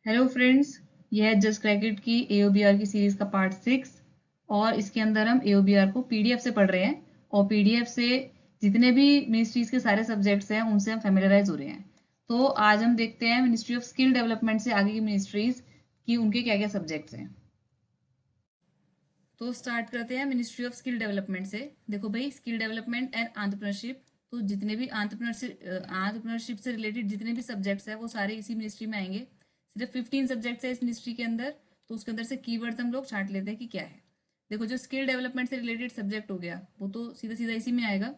Hello friends, यह है just crack it की एओबीआर की सीरीज का पार्ट 6 और इसके अंदर हम एओबीआर को पीडीएफ से पढ़ रहे हैं और पीडीएफ से जितने भी मिनिस्ट्रीज के सारे सब्जेक्ट्स हैं उनसे हम फेमिलराइज हो रहे हैं। तो आज हम देखते हैं मिनिस्ट्री ऑफ स्किल डेवलपमेंट से आगे की मिनिस्ट्रीज की उनके क्या क्या सब्जेक्ट्स हैं। तो स्टार्ट करते हैं मिनिस्ट्री ऑफ स्किल डेवलपमेंट से। देखो भाई, स्किल डेवलपमेंट एंड एंटरप्रेन्योरशिप, तो जितने भी एंटरप्रेन्योरशिप से रिलेटेड जितने भी सब्जेक्ट्स हैं वो सारे इसी मिनिस्ट्री में आएंगे। सिर्फ 15 सब्जेक्ट्स है इस मिनिस्ट्री के अंदर, तो उसके अंदर से कीवर्ड्स हम लोग छांट लेते हैं कि क्या है। देखो, जो स्किल डेवलपमेंट से रिलेटेड सब्जेक्ट हो गया वो तो सीधा सीधा इसी में आएगा।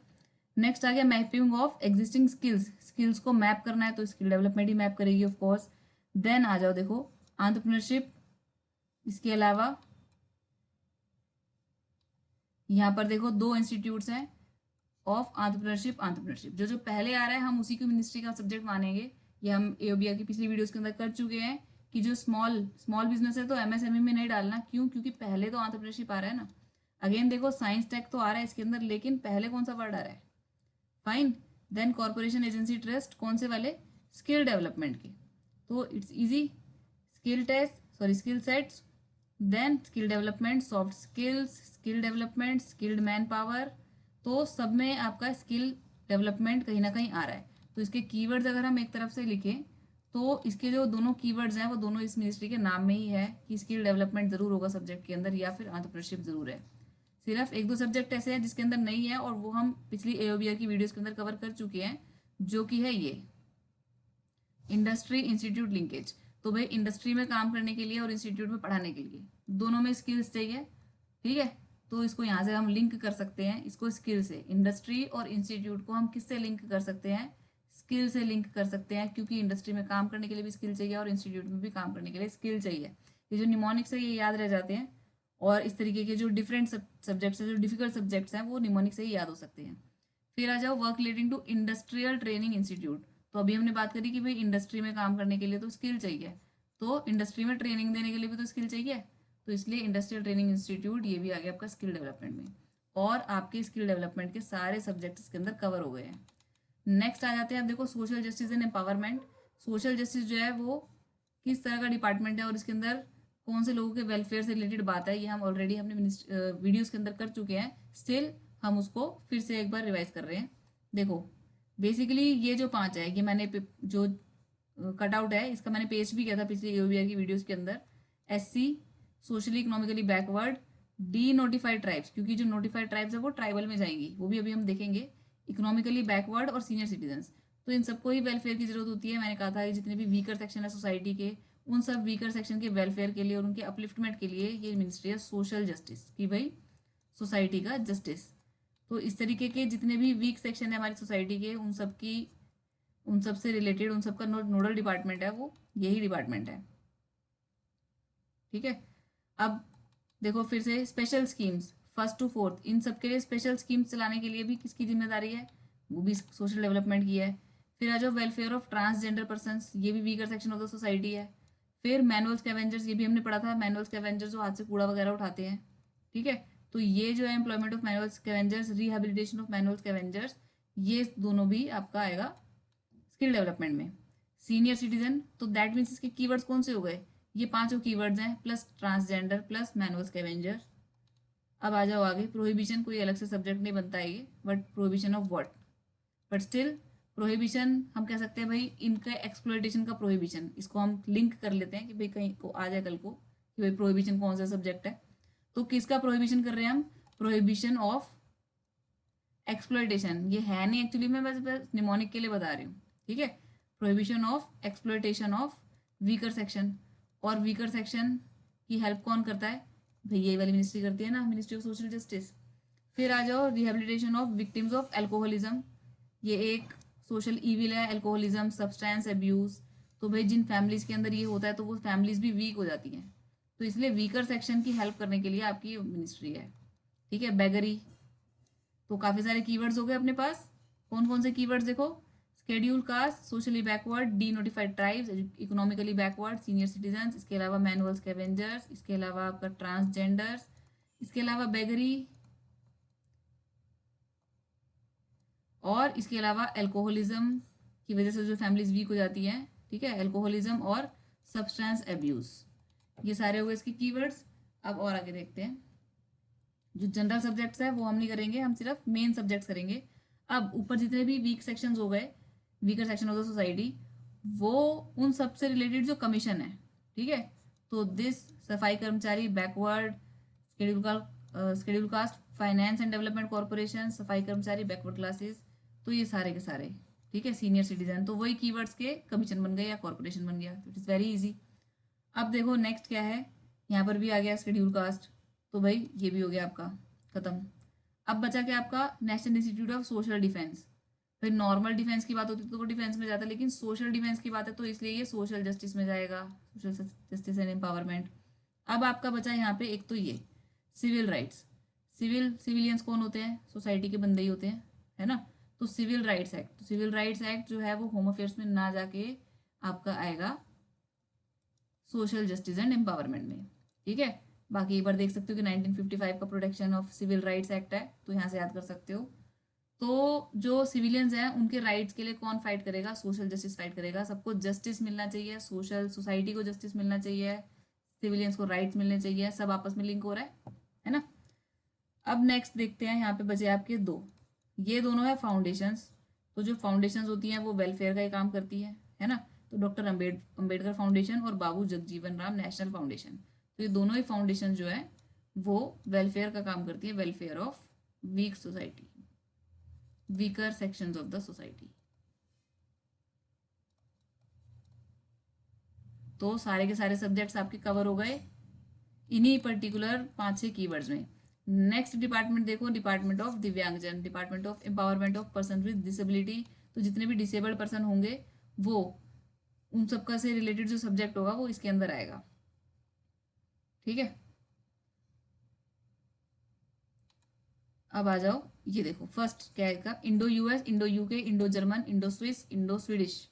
नेक्स्ट आ गया mapping of existing skills, skills को मैप करना है तो स्किल डेवलपमेंट ही मैप करेगी ऑफ कोर्स। देन आ जाओ, देखो एंटरप्रेन्योरशिप, इसके अलावा यहाँ पर देखो दो इंस्टीट्यूट्स हैं ऑफ एंटरप्रेन्योरशिप। जो जो पहले आ रहा है हम उसी को मिनिस्ट्री का सब्जेक्ट मानेंगे। ये हम एओबीआर की पिछली वीडियोस के अंदर कर चुके हैं कि जो स्मॉल स्मॉल बिजनेस है तो एमएसएमई में नहीं डालना। क्यों? क्योंकि पहले तो एंटरप्रेन्योरशिप आ रहा है ना। अगेन देखो, साइंस टेक तो आ रहा है इसके अंदर, लेकिन पहले कौन सा वर्ड आ रहा है? Fine. Then corporation, agency, trust, कौन से वाले? स्किल डेवलपमेंट के। तो it's easy, skill test, sorry skill sets, then skill development, soft skills, skill development, skilled man power. तो सब में आपका स्किल डेवलपमेंट कहीं ना कहीं आ रहा है। तो इसके कीवर्ड्स अगर हम एक तरफ से लिखें तो इसके जो दोनों कीवर्ड्स हैं वो दोनों इस मिनिस्ट्री के नाम में ही है कि स्किल डेवलपमेंट जरूर होगा सब्जेक्ट के अंदर या फिर एंटरप्रेन्योरशिप जरूर है। सिर्फ एक दो सब्जेक्ट ऐसे हैं जिसके अंदर नहीं है और वो हम पिछली एओबीआर की वीडियोस के अंदर कवर कर चुके हैं, जो कि है ये इंडस्ट्री इंस्टीट्यूट लिंकेज। तो भाई इंडस्ट्री में काम करने के लिए और इंस्टीट्यूट में पढ़ाने के लिए दोनों में स्किल्स चाहिए, ठीक है। तो इसको यहाँ से हम लिंक कर सकते हैं, इसको स्किल से, इंडस्ट्री और इंस्टीट्यूट को हम किससे लिंक कर सकते हैं? स्किल से लिंक कर सकते हैं, क्योंकि इंडस्ट्री में काम करने के लिए भी स्किल चाहिए और इंस्टीट्यूट में भी काम करने के लिए स्किल चाहिए। ये जो निमोनिक्स है ये याद रह जाते हैं और इस तरीके के जो डिफरेंट सब्जेक्ट्स है, जो डिफिकल्ट सब्जेक्ट्स हैं वो निमोनिक से ही याद हो सकते हैं। फिर आ जाओ work relating to industrial training institute. तो अभी हमने बात करी कि भाई इंडस्ट्री में काम करने के लिए तो स्किल चाहिए, तो इंडस्ट्री में ट्रेनिंग देने के लिए भी तो स्किल चाहिए। तो इसलिए इंडस्ट्रियल ट्रेनिंग इंस्टीट्यूट ये भी आ गया आपका स्किल डेवलपमेंट में। और आपके स्किल डेवलपमेंट के सारे सब्जेक्ट इसके अंदर कवर हो गए हैं। नेक्स्ट आ जाते हैं, आप देखो social justice and empowerment. Social justice जो है वो किस तरह का डिपार्टमेंट है और इसके अंदर कौन से लोगों के वेलफेयर से रिलेटेड बात है, ये हम ऑलरेडी हमने वीडियोस के अंदर कर चुके हैं। स्टिल हम उसको फिर से एक बार रिवाइज कर रहे हैं। देखो, बेसिकली ये जो पांच है ये मैंने जो कटआउट है इसका मैंने पेस्ट भी किया था पिछले एओबीआर की वीडियोस के अंदर। SC, socially economically backward, D notified tribes, क्योंकि जो नोटिफाइड ट्राइब्स है वो ट्राइबल में जाएंगी, वो भी अभी हम देखेंगे। इकोनॉमिकली बैकवर्ड और सीनियर सिटीजन्स, तो इन सबको ही वेलफेयर की जरूरत होती है। मैंने कहा था कि जितने भी वीकर सेक्शन है सोसाइटी के, उन सब वीकर सेक्शन के वेलफेयर के लिए और उनके अपलिफ्टमेंट के लिए ये मिनिस्ट्री है सोशल जस्टिस की, भाई सोसाइटी का जस्टिस। तो इस तरीके के जितने भी वीक सेक्शन है हमारी सोसाइटी के, उन सब से रिलेटेड उन सब का नोडल डिपार्टमेंट है वो यही डिपार्टमेंट है, ठीक है। अब देखो फिर से special schemes, first to fourth, इन सब के लिए स्पेशल स्कीम्स चलाने के लिए भी किसकी जिम्मेदारी है? वो भी सोशल डेवलपमेंट की है। फिर आ जाओ वेलफेयर ऑफ ट्रांसजेंडर पर्सन, ये भी weaker section of the society है। फिर मैनुअल स्कैवेंजर्स, ये भी हमने पढ़ा था, मैनुअल स्कैवेंजर्स जो हाथ से कूड़ा वगैरह उठाते हैं, ठीक है। तो ये जो है employment of manual scavengers, rehabilitation of manual scavengers, ये दोनों भी आपका आएगा स्किल डेवलपमेंट में। सीनियर सिटीजन, तो दैट मीन्स इसके कीवर्ड्स कौन से हो गए? ये पांचों कीवर्ड्स हैं, plus transgender plus manual scavenger. अब आ जाओ आगे, प्रोहिबिशन, कोई अलग से सब्जेक्ट नहीं बनता है ये, but prohibition of what? But still prohibition हम कह सकते हैं भाई इनका एक्सप्लॉयटेशन का प्रोहिबिशन, इसको हम लिंक कर लेते हैं कि भाई कहीं को आ जाए कल को कि भाई प्रोहिबिशन कौन सा सब्जेक्ट है। तो किसका प्रोहिबिशन कर रहे हैं हम? Prohibition of exploitation. ये है नहीं एक्चुअली, मैं बस निमोनिक के लिए बता रही हूँ, ठीक है। Prohibition of exploitation of weaker section. और वीकर सेक्शन की हेल्प कौन करता है? भाई ये वाली मिनिस्ट्री करती है ना, मिनिस्ट्री ऑफ सोशल जस्टिस। फिर आ जाओ rehabilitation of victims of alcoholism, ये एक सोशल ईविल है, एल्कोहलिज्म, सब्सटेंस अब्यूज। तो भाई जिन फैमिलीज के अंदर ये होता है तो वो फैमिलीज भी वीक हो जाती हैं, तो इसलिए वीकर सेक्शन की हेल्प करने के लिए आपकी मिनिस्ट्री है, ठीक है। बेगरी, तो काफी सारे कीवर्ड्स हो गए अपने पास। कौन कौन से कीवर्ड्स देखो? Schedule caste, socially backward, D notified tribes, economically backward, senior citizen, इसके अलावा मैनुअल स्कैवेंजर्स, इसके अलावा आपका ट्रांसजेंडर्स, इसके अलावा बेगरी, और इसके अलावा एल्कोहलिज्म की वजह से जो फैमिलीज वीक हो जाती हैं, ठीक है, एल्कोहलिज्म और सब्सटेंस एब्यूज, ये सारे हो गए इसके कीवर्ड्स। अब और आगे देखते हैं। जो जनरल सब्जेक्ट्स है वो हम नहीं करेंगे, हम सिर्फ मेन सब्जेक्ट्स करेंगे। अब ऊपर जितने भी वीक सेक्शंस हो गए, weaker section of the society, वो उन सब से रिलेटेड जो कमीशन है, ठीक है। तो दिस सफाई कर्मचारी, backward, schedule caste, finance and development corporation, सफाई कर्मचारी, बैकवर्ड क्लासेस, तो ये सारे के सारे, ठीक है, सीनियर सिटीजन, तो वही कीवर्ड्स के कमीशन बन गए या कॉर्पोरेशन बन गया। It is very easy. अब देखो नेक्स्ट क्या है, यहाँ पर भी आ गया शेड्यूल कास्ट, तो भाई ये भी हो गया आपका खत्म। अब बचा क्या आपका, national institute of social defence. भाई नॉर्मल डिफेंस की बात होती तो वो डिफेंस में जाता है, लेकिन सोशल डिफेंस की बात है तो इसलिए ये सोशल जस्टिस में जाएगा, सोशल जस्टिस एंड एम्पावरमेंट। अब आपका बचा यहाँ पे एक तो ये सिविल राइट्स। सिविलियंस कौन होते हैं, सोसाइटी के बंदे ही होते हैं, है ना। तो सिविल राइट्स एक्ट, तो सिविल राइट्स एक्ट जो है वो होम अफेयर्स में ना जाके आपका आएगा सोशल जस्टिस एंड एम्पावरमेंट में, ठीक है। बाकी एक बार देख सकते हो कि 1955 का protection of civil rights act है, तो यहाँ से याद कर सकते हो। तो जो सिविलियंस हैं उनके राइट्स के लिए कौन फाइट करेगा, सोशल जस्टिस फाइट करेगा। सबको जस्टिस मिलना चाहिए, सोशल सोसाइटी को जस्टिस मिलना चाहिए, सिविलियंस को राइट्स मिलने चाहिए, सब आपस में लिंक हो रहा है ना। अब नेक्स्ट देखते हैं, यहाँ पे बचे आपके दो, ये दोनों है फाउंडेशंस। तो जो फाउंडेशंस होती हैं वो वेलफेयर का ही काम करती है ना। तो डॉक्टर अम्बेडकर फाउंडेशन और बाबू जगजीवन राम नेशनल फाउंडेशन, तो ये दोनों ही फाउंडेशन जो है वो वेलफेयर का काम करती है, welfare of weak society, weaker sections of the society. तो सारे के सारे सब्जेक्ट्स आपके कवर हो गए इन्हीं पर्टिकुलर 5-6 कीवर्ड्स में। नेक्स्ट डिपार्टमेंट देखो, डिपार्टमेंट ऑफ दिव्यांगजन, department of empowerment of person with disability. तो जितने भी डिसेबल्ड पर्सन होंगे वो उन सबका से रिलेटेड जो सब्जेक्ट होगा वो इसके अंदर आएगा, ठीक है। अब आ जाओ, ये देखो फर्स्ट क्या है, Indo US, Indo UK, Indo German, Indo Swiss, Indo Swedish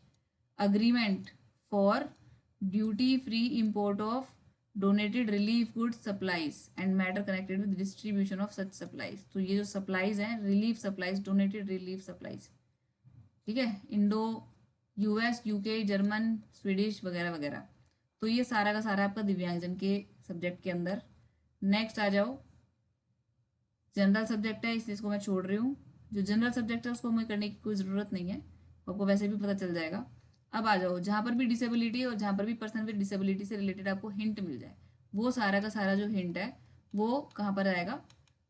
agreement for duty free import of donated relief goods supplies and matter connected with distribution of such supplies. तो ये जो सप्लाईज हैं, relief supplies, donated relief supplies, ठीक है। Indo US, UK, German, Swedish वगैरह वगैरह, तो ये सारा का सारा आपका दिव्यांगजन के सब्जेक्ट के अंदर। नेक्स्ट आ जाओ, जनरल सब्जेक्ट है इसलिए इसको मैं छोड़ रही हूँ। जो जनरल सब्जेक्ट है उसको हमें करने की कोई ज़रूरत नहीं है, आपको वैसे भी पता चल जाएगा। अब आ जाओ, जहाँ पर भी डिसेबिलिटी और जहाँ पर भी पर्सन विद डिसेबिलिटी से रिलेटेड आपको हिंट मिल जाए, वो सारा का सारा जो हिंट है वो कहाँ पर आएगा,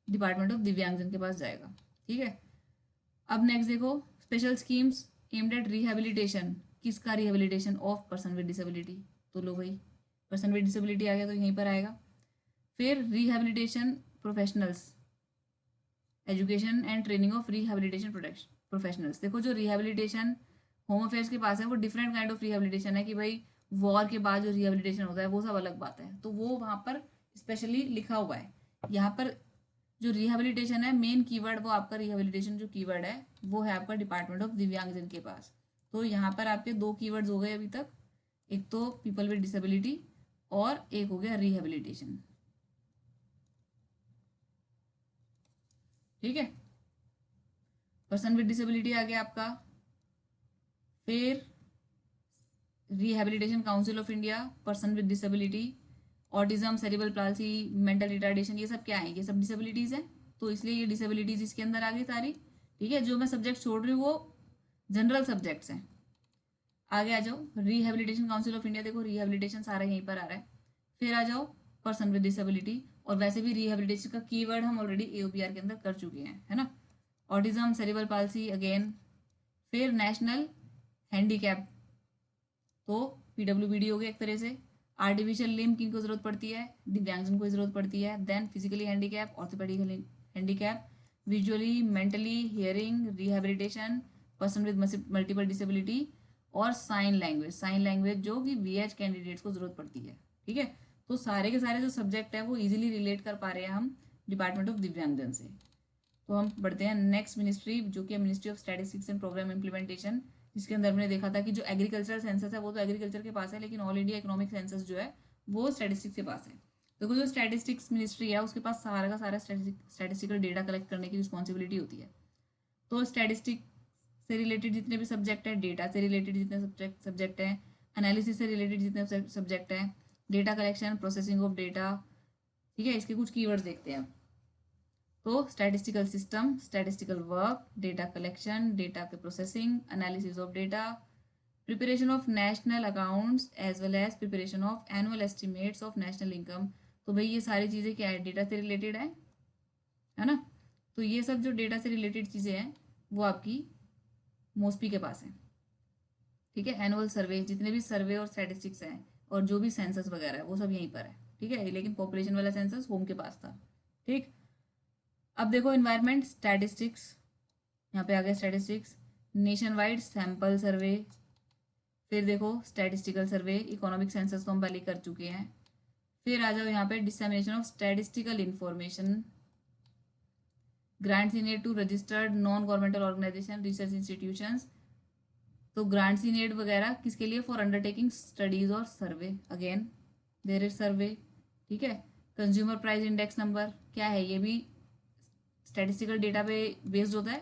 डिपार्टमेंट ऑफ दिव्यांगजन के पास जाएगा, ठीक है। अब नेक्स्ट देखो, special schemes aimed at rehabilitation, किसका rehabilitation, of person with disability. तो लो भाई पर्सन विद डिसेबिलिटी आ गया तो यहीं पर आएगा। फिर rehabilitation professionals, education and training of rehabilitation professionals. देखो जो रिहेबिलिटेशन होम अफेयर्स के पास है वो डिफरेंट काइंड ऑफ रिहेबिलिटेशन है, कि भाई वॉर के बाद जो रिहेबिलिटेशन होता है वो सब अलग बात है, तो वो वहाँ पर स्पेशली लिखा हुआ है। यहाँ पर जो रिहेबिलिटेशन है मेन कीवर्ड, वो आपका रिहेबिलिटेशन जो कीवर्ड है वो है आपका डिपार्टमेंट ऑफ दिव्यांगजन के पास। तो यहाँ पर आपके दो कीवर्ड्स हो गए अभी तक, एक तो पीपल विद डिसेबिलिटी और एक हो गया रिहेबिलिटेशन, ठीक है। पर्सन विद डिसेबिलिटी आ गया आपका। फिर rehabilitation council of India, person with disability, autism, cerebral palsy, mental retardation, ये सब क्या है, ये सब डिसेबिलिटीज है, तो इसलिए ये डिसेबिलिटीज इसके अंदर आ गई सारी, ठीक है। जो मैं सब्जेक्ट छोड़ रही हूँ वो जनरल सब्जेक्ट्स हैं। आगे आ जाओ, रिहेबिलिटेशन काउंसिल ऑफ इंडिया, देखो रिहेबिलिटेशन सारा यहीं पर आ रहा है। फिर आ जाओ पर्सन विद डिसेबिलिटी, और वैसे भी रिहेबिलिटेशन का कीवर्ड हम ऑलरेडी एओपीआर के अंदर कर चुके हैं, है ना। Autism, cerebral palsy again. फिर नेशनल हैंडीकैप, तो पीडब्ल्यूबीडी हो गया एक तरह से। आर्टिफिशियल लिम्ब किन को जरूरत पड़ती है, दिव्यांगजन को जरूरत पड़ती है। Then physically handicap, orthopedical handicap, visually, mentally, hearing rehabilitation, person with multiple disability, और साइन लैंग्वेज, साइन लैंग्वेज जो कि वीएच कैंडिडेट्स को जरूरत पड़ती है, ठीक है। तो सारे के सारे जो सब्जेक्ट है वो इजीली रिलेट कर पा रहे हैं हम डिपार्टमेंट ऑफ दिव्यांगजन से। तो हम बढ़ते हैं नेक्स्ट मिनिस्ट्री, जो कि ministry of statistics and programme implementation, जिसके अंदर हमने देखा था कि जो एग्रीकल्चरल सेंसस है वो तो एग्रीकल्चर के पास है, लेकिन ऑल इंडिया इकोनॉमिक सेंसस जो है वो स्टैटिस्टिक्स के पास है। देखो जो स्टैटिस्टिक्स मिनिस्ट्री है उसके पास सारा का सारा स्टैटिस्टिकल डेटा कलेक्ट करने की रिस्पॉन्सिबिलिटी होती है। तो स्टैटिस्टिक्स से रिलेटेड जितने भी सब्जेक्ट हैं, डेटा से रिलेटेड जितने सब्जेक्ट हैं, एनालिसिस से रिलेटेड जितने सब्जेक्ट हैं, data collection, processing of data, ठीक है, इसके कुछ कीवर्ड्स देखते हैं। तो statistical system, statistical work, data collection, data के processing, analysis of data, preparation of national accounts as well as preparation of annual estimates of national income. तो भाई ये सारी चीज़ें क्या है, डेटा से रिलेटेड है ना। तो ये सब जो डेटा से रिलेटेड चीज़ें हैं वो आपकी मोस्पी के पास है, ठीक है। एनुअल सर्वे, जितने भी सर्वे और स्टैटिस्टिक्स हैं और जो भी सेंसस वगैरह है वो सब यहीं पर है, ठीक है। लेकिन पॉपुलेशन वाला सेंसस होम के पास था, ठीक। अब देखो इन्वायरमेंट स्टैटिस्टिक्स, यहाँ पे आ गया statistics, nation wide sample survey, फिर देखो स्टैटिस्टिकल सर्वे, इकोनॉमिक सेंसस तो हम पहले कर चुके हैं। फिर आ जाओ यहाँ पे dissemination of statistical information, grants in aid to registered non governmental organisation, research institutions. तो ग्रांट्स इन एड वगैरह किसके लिए, फॉर अंडरटेकिंग स्टडीज और survey, again there is survey, ठीक है। कंज्यूमर प्राइस इंडेक्स नंबर क्या है, ये भी स्टैटिस्टिकल डेटा पे बेस्ड होता है,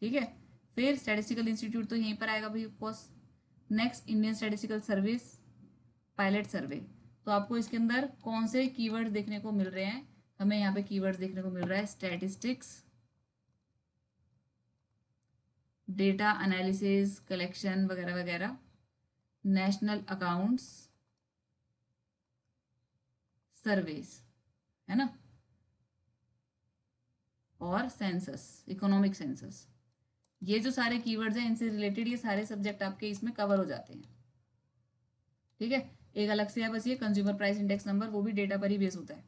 ठीक है। फिर स्टैटिस्टिकल इंस्टीट्यूट तो यहीं पर आएगा भाई of course. Next Indian statistical service pilot survey. तो आपको इसके अंदर कौन से कीवर्ड्स देखने को मिल रहे हैं, हमें यहाँ पे कीवर्ड्स देखने को मिल रहा है स्टैटिस्टिक्स, डेटा एनालिसिस, कलेक्शन वगैरह वगैरह, नेशनल अकाउंट्स, सर्वेस, है ना, और सेंसस, इकोनॉमिक सेंसस। ये जो सारे कीवर्ड्स हैं इनसे रिलेटेड ये सारे सब्जेक्ट आपके इसमें कवर हो जाते हैं, ठीक है। एक अलग से है बस ये कंज्यूमर प्राइस इंडेक्स नंबर, वो भी डेटा पर ही बेस होता है।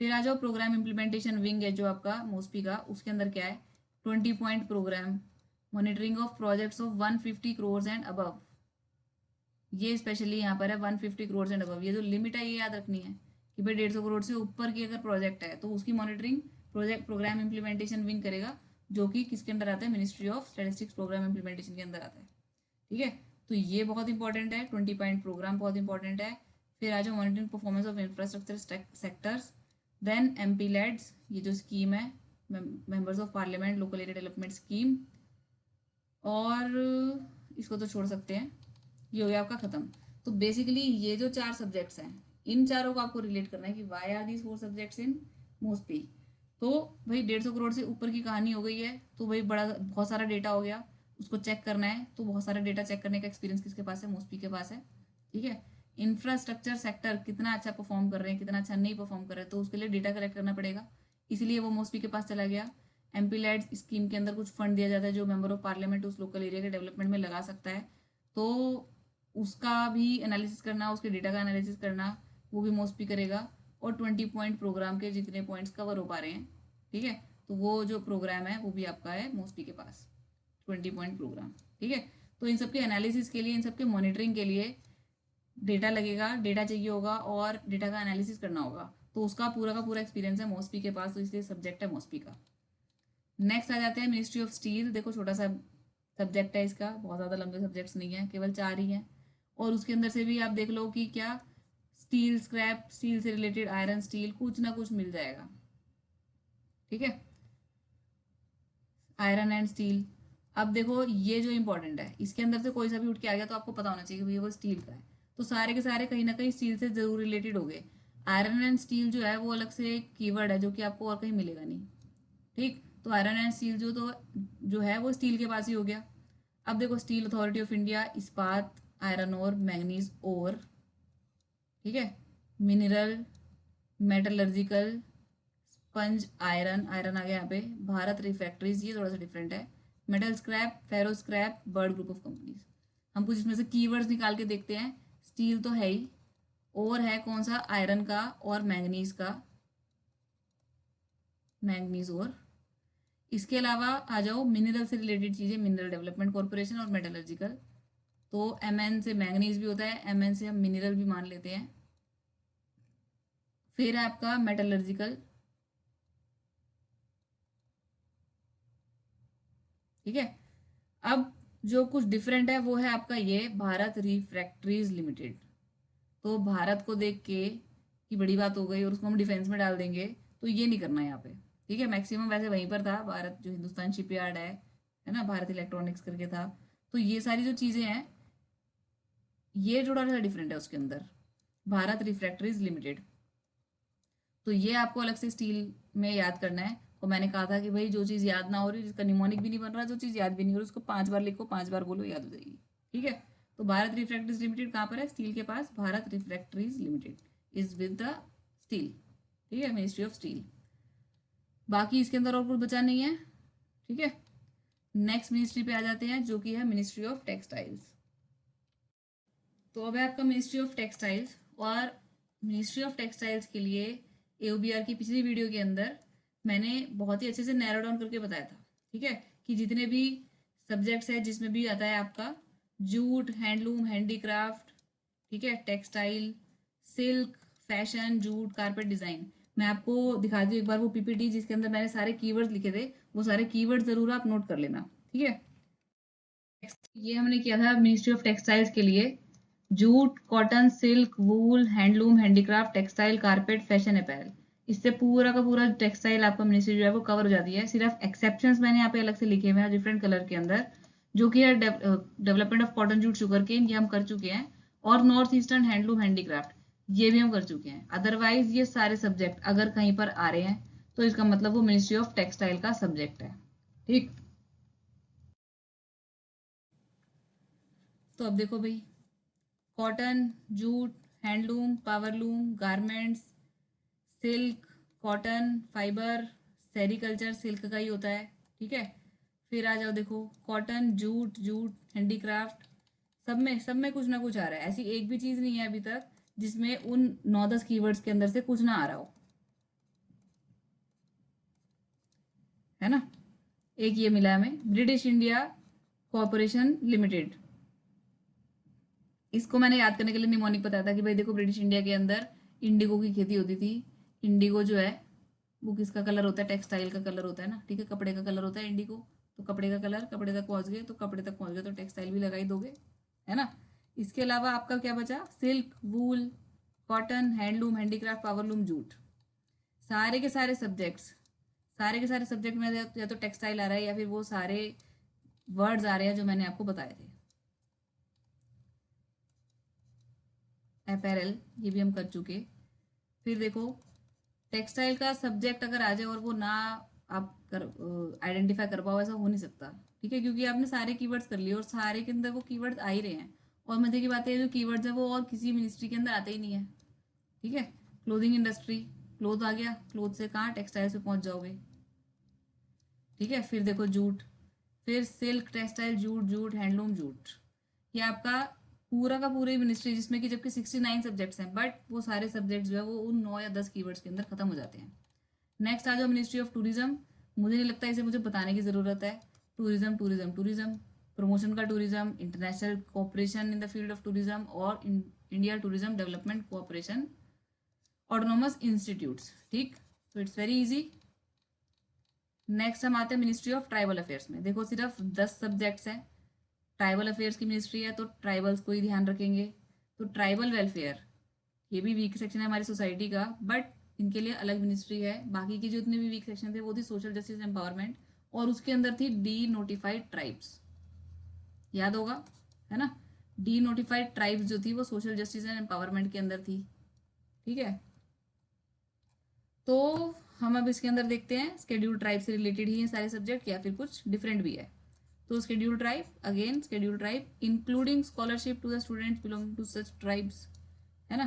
फिर आ जाओ प्रोग्राम इम्प्लीमेंटेशन विंग है जो आपका मोस्पी का, उसके अंदर क्या है, 20 point programme, monitoring of projects of 150 crore and above. ये स्पेशली यहाँ पर है 150 करोड़ एंड अबव, ये जो लिमिट है ये याद रखनी है कि भाई 150 करोड़ से ऊपर की अगर प्रोजेक्ट है तो उसकी monitoring project programme implementation wing करेगा, जो कि किसके अंदर आता है, ministry of statistics programme implementation के अंदर आता है, ठीक है। तो ये बहुत इंपॉर्टेंट है, 20 पॉइंट प्रोग्राम बहुत इंपॉर्टेंट है। फिर आ जाओ monitoring performance of infrastructure sectors, then MP LADS, ये जो स्कीम है members of Parliament local area development scheme, और इसको तो छोड़ सकते हैं, ये हो गया आपका खत्म। तो बेसिकली ये जो 4 सब्जेक्ट्स हैं इन चारों को आपको रिलेट करना है कि why are these 4 subjects in MoSPI. तो भाई 150 करोड़ से ऊपर की कहानी हो गई है, तो भाई बड़ा बहुत सारा डेटा हो गया, उसको चेक करना है, तो बहुत सारा डेटा चेक करने का एक्सपीरियंस किसके पास है, मोस्पी के पास है, ठीक है। इंफ्रास्ट्रक्चर सेक्टर कितना अच्छा परफॉर्म कर रहे हैं, कितना अच्छा नहीं परफॉर्म कर रहे हैं, तो उसके लिए डेटा कलेक्ट करना पड़ेगा, इसलिए वो मोस्पी के पास चला गया। एमपी लैड स्कीम के अंदर कुछ फंड दिया जाता है जो मेंबर ऑफ पार्लियामेंट उस लोकल एरिया के डेवलपमेंट में लगा सकता है, तो उसका भी एनालिसिस करना, उसके डेटा का एनालिसिस करना वो भी मोस्पी करेगा। और 20 पॉइंट प्रोग्राम के जितने पॉइंट्स कवर हो पा रहे हैं, ठीक है, तो वो जो प्रोग्राम है वो भी आपका है मोस्पी के पास, 20 पॉइंट प्रोग्राम, ठीक है। तो इन सबके एनालिसिस के लिए, इन सबके मॉनिटरिंग के लिए डेटा लगेगा, डेटा चाहिए होगा और डेटा का एनालिसिस करना होगा, तो उसका पूरा का पूरा एक्सपीरियंस है मोस्पी के पास, तो इसलिए सब्जेक्ट है मोस्पी का। नेक्स्ट आ जाते हैं मिनिस्ट्री ऑफ स्टील, देखो छोटा सा सब्जेक्ट है इसका, बहुत ज़्यादा लंबे सब्जेक्ट्स नहीं है, केवल 4 ही हैं, और उसके अंदर से भी आप देख लो कि क्या स्टील स्क्रैप, स्टील से रिलेटेड आयरन स्टील कुछ ना कुछ मिल जाएगा, ठीक है, आयरन एंड स्टील। अब देखो ये जो इंपॉर्टेंट है, इसके अंदर से कोई सा भी उठ के आ गया तो आपको पता होना चाहिए कि भैया वो स्टील का है, तो सारे के सारे कहीं ना कहीं स्टील से जरूर रिलेटेड हो गए। आयरन एंड स्टील जो है वो अलग से एक कीवर्ड है जो कि आपको और कहीं मिलेगा नहीं, ठीक। तो आयरन एंड स्टील जो है वो स्टील के पास ही हो गया। अब देखो स्टील अथॉरिटी ऑफ इंडिया, इस्पात, आयरन और मैग्नीज और, ठीक है, mineral, metallurgical, sponge iron, iron आ गया यहाँ पे, भारत रिफैक्ट्रीज, ये थोड़ा सा डिफरेंट है, metal scrap, ferro scrap, Bird group of companies. हम कुछ इसमें से कीवर्ड्स निकाल के देखते हैं। स्टील तो है ही, और है कौन सा, आयरन का और मैंगनीज का, मैंगनीज और, इसके अलावा आ जाओ मिनरल से रिलेटेड चीज़ें, मिनरल डेवलपमेंट कॉर्पोरेशन और मेटलर्जिकल। तो एमएन से मैंगनीज भी होता है, एमएन से हम मिनरल भी मान लेते हैं। फिर है आपका मेटलर्जिकल, ठीक है। अब जो कुछ डिफरेंट है वो है आपका ये भारत रिफ्रैक्ट्रीज लिमिटेड। तो भारत को देख के कि बड़ी बात हो गई और उसको हम डिफेंस में डाल देंगे, तो ये नहीं करना है यहाँ पे, ठीक है। मैक्सिमम वैसे वहीं पर था, भारत जो हिंदुस्तान शिपयार्ड है ना, भारत इलेक्ट्रॉनिक्स करके था। तो ये सारी जो चीज़ें हैं ये थोड़ा सा डिफरेंट है उसके अंदर, भारत रिफ्रैक्टरीज लिमिटेड। तो ये आपको अलग से स्टील में याद करना है। और मैंने कहा था कि भाई जो चीज़ याद ना हो रही, जिसका निमोनिक भी नहीं बन रहा, जो चीज़ याद भी नहीं हो रही, उसको 5 बार लिखो, 5 बार बोलो, याद हो जाएगी। ठीक है। तो भारत रिफ्रैक्टरीज लिमिटेड कहाँ पर है? स्टील के पास Bharat refractories limited is with the steel. ठीक है, मिनिस्ट्री ऑफ स्टील। बाकी इसके अंदर और कुछ बचा नहीं है। ठीक है। नेक्स्ट मिनिस्ट्री पे आ जाते हैं, जो कि है मिनिस्ट्री ऑफ टेक्सटाइल्स। तो अब है आपका मिनिस्ट्री ऑफ टेक्सटाइल्स। और मिनिस्ट्री ऑफ टेक्सटाइल्स के लिए एओबीआर की पिछली वीडियो के अंदर मैंने बहुत ही अच्छे से नैरो डाउन करके बताया था। ठीक है, कि जितने भी सब्जेक्ट्स है जिसमें भी आता है आपका जूट, हैंडलूम, हैंडीक्राफ्ट, ठीक है, textile, silk, fashion, jute, carpet design. मैं आपको दिखा दूँ एक बार वो पीपीटी जिसके अंदर मैंने सारे कीवर्ड्स लिखे थे, वो सारे कीवर्ड्स जरूर आप नोट कर लेना। ठीक है। ये हमने किया था मिनिस्ट्री ऑफ टेक्सटाइल्स के लिए। Jute, cotton, silk, wool, handloom, handicraft, textile, carpet, fashion apparel. इससे पूरा का पूरा टेक्सटाइल आपका मिनिस्ट्री जो है वो कवर हो जाती है। सिर्फ एक्सेप्शंस मैंने यहाँ पे अलग से लिखे हुए हैं डिफरेंट कलर के अंदर, जो कि है development of cotton, jute, sugar cane, ये हम कर चुके हैं। और नॉर्थ ईस्टर्न हैंडलूम, हैंडीक्राफ्ट, ये भी हम कर चुके हैं। अदरवाइज ये सारे सब्जेक्ट अगर कहीं पर आ रहे हैं तो इसका मतलब वो मिनिस्ट्री ऑफ टेक्सटाइल का सब्जेक्ट है। ठीक। तो अब देखो भाई, cotton, jute, handloom, powerloom, garments, silk, cotton, fibre, sericulture silk का ही होता है। ठीक है। फिर आ जाओ, देखो कॉटन, जूट, हैंडीक्राफ्ट, सब में कुछ ना कुछ आ रहा है। ऐसी एक भी चीज नहीं है अभी तक जिसमें उन 9-10 कीवर्ड्स के अंदर से कुछ ना आ रहा हो, है ना। एक ये मिला हमें ब्रिटिश इंडिया कॉरपोरेशन लिमिटेड। इसको मैंने याद करने के लिए निमोनिक बताया था कि भाई देखो, ब्रिटिश इंडिया के अंदर इंडिगो की खेती होती थी। इंडिगो जो है वो किसका कलर होता है? टेक्सटाइल का कलर होता है ना। ठीक है, कपड़े का कलर होता है इंडिगो। तो कपड़े का कलर, कपड़े तक पहुंच गए तो कपड़े तक पहुंच गए तो टेक्सटाइल भी लगा ही दोगे, है ना। इसके अलावा आपका क्या बचा? Silk, wool, cotton, handloom, handicraft, powerloom, jute. सारे के सारे सब्जेक्ट्स, सारे के सारे सब्जेक्ट में या तो टेक्सटाइल आ रहा है या फिर वो सारे वर्ड्स आ रहे हैं जो मैंने आपको बताए थे। अपैरल, ये भी हम कर चुके। फिर देखो, टेक्सटाइल का सब्जेक्ट अगर आ जाए और वो ना आप कर आइडेंटिफाई कर पाओ, ऐसा हो नहीं सकता। ठीक है, क्योंकि आपने सारे कीवर्ड्स कर लिए और सारे के अंदर वो कीवर्ड्स आ ही रहे हैं। और मजे की बात है, जो कीवर्ड्स है वो और किसी मिनिस्ट्री के अंदर आते ही नहीं है। ठीक है। क्लोथिंग इंडस्ट्री, क्लोथ आ गया, क्लोथ से कहाँ टेक्सटाइल पे पहुंच जाओगे। ठीक है। फिर देखो जूट, फिर silk, textile, jute, handloom, jute. ये आपका पूरा का पूरी मिनिस्ट्री, जिसमें कि जबकि 69 सब्जेक्ट्स हैं, बट वो सारे सब्जेक्ट्स जो है वो उन 9 या 10 कीवर्ड्स के अंदर खत्म हो जाते हैं। नेक्स्ट आ जाओ मिनिस्ट्री ऑफ टूरिज्म। मुझे नहीं लगता इसे मुझे बताने की ज़रूरत है। टूरिज्म, टूरिज्म, टूरिज्म, प्रमोशन का tourism, international cooperation in the field of tourism, और India tourism development cooperation autonomous institutes. ठीक। तो इट्स वेरी इजी। नेक्स्ट हम आते हैं मिनिस्ट्री ऑफ ट्राइबल अफेयर्स में। देखो सिर्फ 10 सब्जेक्ट्स हैं। ट्राइबल अफेयर्स की मिनिस्ट्री है तो ट्राइबल्स को ही ध्यान रखेंगे। तो ट्राइबल वेलफेयर, ये भी वीक सेक्शन है हमारी सोसाइटी का, बट इनके लिए अलग मिनिस्ट्री है। बाकी की जो इतने भी वीक सेक्शन थे वो थी सोशल जस्टिस एम्पावरमेंट, और उसके अंदर थी डी नोटिफाइड ट्राइब्स, याद होगा, है ना। डी नोटिफाइड ट्राइब्स जो थी वो सोशल जस्टिस एंड एम्पावरमेंट के अंदर थी। ठीक है। तो हम अब इसके अंदर देखते हैं स्केड्यूल ट्राइब से रिलेटेड ही हैं सारे सब्जेक्ट या फिर कुछ डिफरेंट भी है। तो schedule tribe, again schedule tribe including scholarship to the students belonging to such tribes, है ना।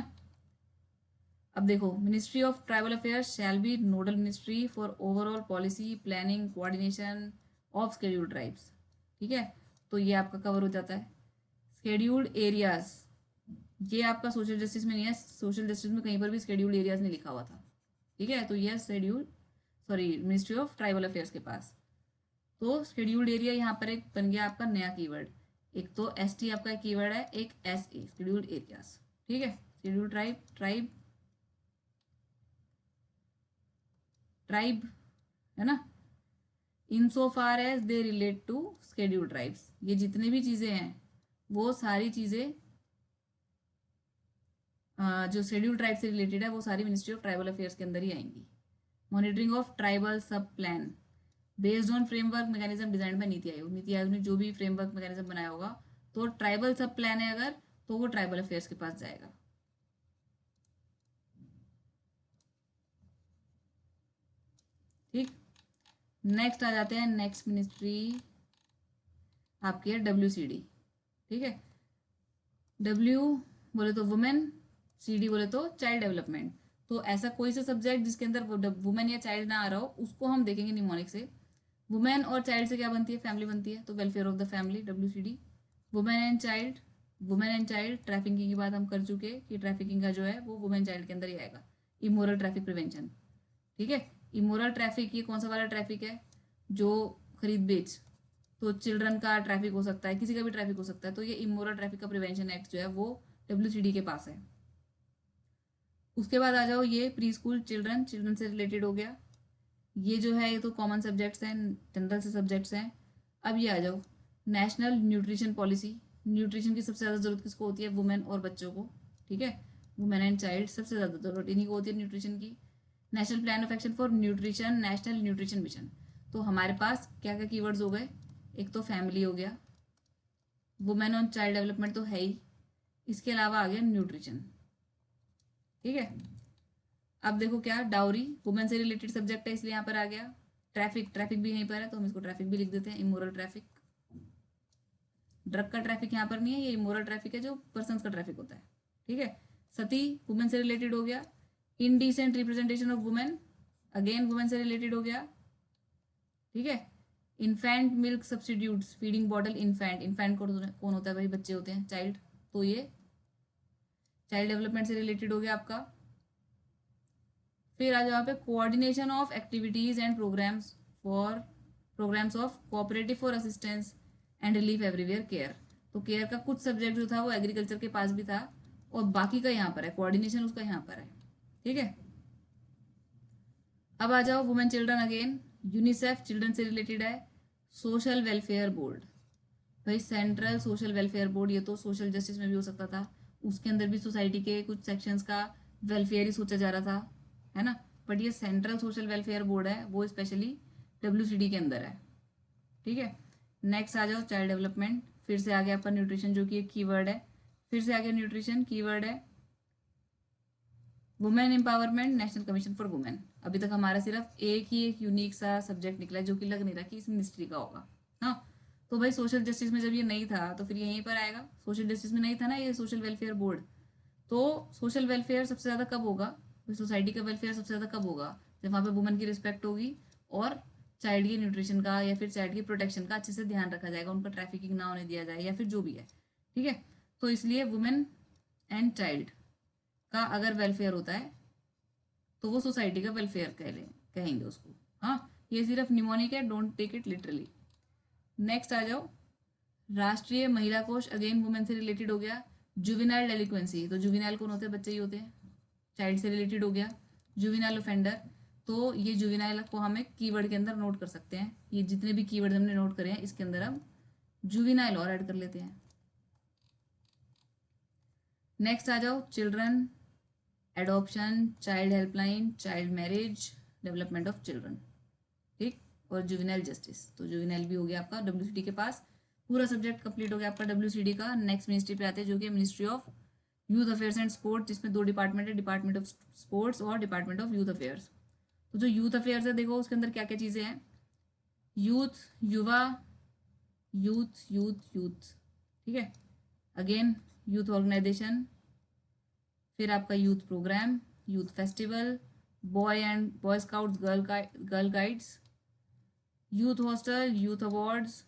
अब देखो, ministry of tribal affairs shall be nodal ministry for overall policy planning coordination of schedule tribes. ठीक है। तो ये आपका कवर हो जाता है। स्केड्यूल्ड एरियाज, ये आपका सोशल जस्टिस में नहीं है। सोशल जस्टिस में कहीं पर भी स्केड्यूल्ड एरियाज नहीं लिखा हुआ था। ठीक है। तो ये schedule, sorry, ministry of tribal affairs के पास। तो शेड्यूल्ड एरिया यहाँ पर एक बन गया आपका नया कीवर्ड। एक तो एस टी आपका कीवर्ड है, एक एस ए, शेड्यूल्ड एरियाज। ठीक है। शेड्यूल्ड ट्राइब, ट्राइब, है ना। In so far as they relate to scheduled tribes, ये जितने भी चीजें हैं वो सारी चीजें जो शेड्यूल ट्राइब से रिलेटेड है वो सारी मिनिस्ट्री ऑफ ट्राइबल अफेयर्स के अंदर ही आएंगी। मॉनिटरिंग ऑफ ट्राइबल सब plan based on framework mechanism design by NITI Aayog. NITI Aayog ने जो भी फ्रेमवर्क मैकेनिज्म बनाया होगा, तो ट्राइबल सब प्लान है अगर, तो वो ट्राइबल अफेयर्स के पास जाएगा। ठीक, नेक्स्ट आ जाते हैं, नेक्स्ट मिनिस्ट्री आपकी है WCD। ठीक है, W बोले तो वुमेन, CD बोले तो चाइल्ड डेवलपमेंट। तो ऐसा कोई सा सब्जेक्ट जिसके अंदर वुमेन या चाइल्ड ना आ रहा हो उसको हम देखेंगे निमोनिक से। वुमेन और चाइल्ड से क्या बनती है, फैमिली बनती है, तो welfare of the family WCD। Women and child, women and child trafficking की बात हम कर चुके हैं कि ट्रैफिकिंग का जो है वो वुमेन चाइल्ड के अंदर ही आएगा। इमोरल ट्रैफिक प्रिवेंशन, ठीक है। इमोरल ट्रैफिक ये कौन सा वाला ट्रैफिक है, जो खरीद बेच, तो चिल्ड्रन का ट्रैफिक हो सकता है, किसी का भी ट्रैफिक हो सकता है, तो ये इमोरल ट्रैफिक का प्रिवेंशन एक्ट जो है वो WCD के पास है। उसके बाद आ जाओ ये प्री स्कूल चिल्ड्रन, चिल्ड्रन से रिलेटेड हो गया। ये जो है ये तो कॉमन सब्जेक्ट्स हैं, जनरल से सब्जेक्ट्स हैं। अब ये आ जाओ नेशनल न्यूट्रिशन पॉलिसी। न्यूट्रिशन की सबसे ज़्यादा जरूरत किसको होती है, वुमेन और बच्चों को, ठीक है। वुमेन एंड चाइल्ड सबसे ज़्यादा जरूरत इन्हीं को होती है न्यूट्रिशन की। National plan of action for nutrition, national nutrition mission. तो हमारे पास क्या क्या कीवर्ड्स हो गए, एक तो फैमिली हो गया, वुमेन और चाइल्ड डेवलपमेंट तो है ही, इसके अलावा आ गया न्यूट्रिशन, ठीक है। अब देखो क्या, डाउरी वुमेन से रिलेटेड सब्जेक्ट है इसलिए यहाँ पर आ गया। ट्रैफिक, ट्रैफिक भी यहीं पर है तो हम इसको ट्रैफिक भी लिख देते हैं, इमोरल ट्रैफिक। ड्रग का ट्रैफिक यहाँ पर नहीं है, ये इमोरल ट्रैफिक है जो पर्सन का ट्रैफिक होता है, ठीक है। सती वुमेन से रिलेटेड हो गया। Indecent representation of women, again women से रिलेटेड हो गया, ठीक है। Infant milk substitutes, feeding bottle, infant, infant कौन होता है भाई, बच्चे होते हैं, चाइल्ड, तो ये चाइल्ड डेवलपमेंट से रिलेटेड हो गया आपका। फिर आ जाओ यहाँ पे coordination of activities and programmes of cooperative for assistance and relief everywhere CARE. तो केयर का कुछ सब्जेक्ट जो था वो एग्रीकल्चर के पास भी था और बाकी का यहाँ पर है, कोऑर्डिनेशन उसका यहाँ पर है, ठीक है। अब आ जाओ women children, again UNICEF children से रिलेटेड है। सोशल वेलफेयर बोर्ड, भाई सेंट्रल सोशल वेलफेयर बोर्ड, ये तो सोशल जस्टिस में भी हो सकता था, उसके अंदर भी सोसाइटी के कुछ सेक्शंस का वेलफेयर ही सोचा जा रहा था, है ना। बट ये सेंट्रल सोशल वेलफेयर बोर्ड है, वो स्पेशली WCD के अंदर है, ठीक है। नेक्स्ट आ जाओ चाइल्ड डेवलपमेंट, फिर से आ गया आपका न्यूट्रिशन जो कि एक कीवर्ड है, फिर से आ गया न्यूट्रिशन कीवर्ड है। Women empowerment, national commission for women. अभी तक हमारा सिर्फ एक ही एक यूनिक सा सब्जेक्ट निकला है जो कि लग नहीं रहा कि इस मिनिस्ट्री का होगा, हाँ। तो भाई सोशल जस्टिस में जब ये नहीं था तो फिर यहीं पर आएगा, सोशल जस्टिस में नहीं था ना ये सोशल वेलफेयर बोर्ड। तो सोशल वेलफेयर सबसे ज़्यादा कब होगा, सोसाइटी का वेलफेयर सबसे ज़्यादा कब होगा, जब वहाँ पे वुमेन की रिस्पेक्ट होगी और चाइल्ड की न्यूट्रिशन का या फिर चाइल्ड की प्रोटेक्शन का अच्छे से ध्यान रखा जाएगा, उनका ट्रैफिकिंग ना होने दिया जाए या फिर जो भी है, ठीक है। तो इसलिए वुमेन एंड चाइल्ड का अगर वेलफेयर होता है तो वो सोसाइटी का वेलफेयर कहेंगे उसको, हाँ। ये सिर्फ निमोनिक है, don't take it literally. Next आ जाओ राष्ट्रीय महिला कोष, अगेन वुमेन से रिलेटेड हो गया। जुविनाइल डेलिक्वेंसी, तो जुविनाइल कौन होते हैं, बच्चे ही होते हैं, चाइल्ड से रिलेटेड हो गया। जुविनाइल ऑफेंडर, तो ये जुविनाइल को हम एक कीवर्ड के अंदर नोट कर सकते हैं, ये जितने भी कीवर्ड हमने नोट करे हैं इसके अंदर हम जुविनाइल और ऐड कर लेते हैं। नेक्स्ट आ जाओ children, adoption, child helpline, child marriage, development of children, ठीक, और जुविनाइल जस्टिस। तो जुविनाइल भी हो गया आपका WCD के पास, पूरा सब्जेक्ट कंप्लीट हो गया आपका WCD का। नेक्स्ट मिनिस्ट्री पे आते हैं जो कि ministry of youth affairs and sports, जिसमें दो डिपार्टमेंट है, डिपार्टमेंट ऑफ स्पोर्ट्स और डिपार्टमेंट ऑफ यूथ अफेयर्स। तो जो यूथ अफेयर्स है देखो उसके अंदर क्या क्या चीज़ें हैं, यूथ, युवा, यूथ यूथ यूथ, ठीक है। अगेन यूथ ऑर्गेनाइजेशन, फिर आपका youth programme, youth festival, boy scouts, girl guides, youth hostel, youth awards,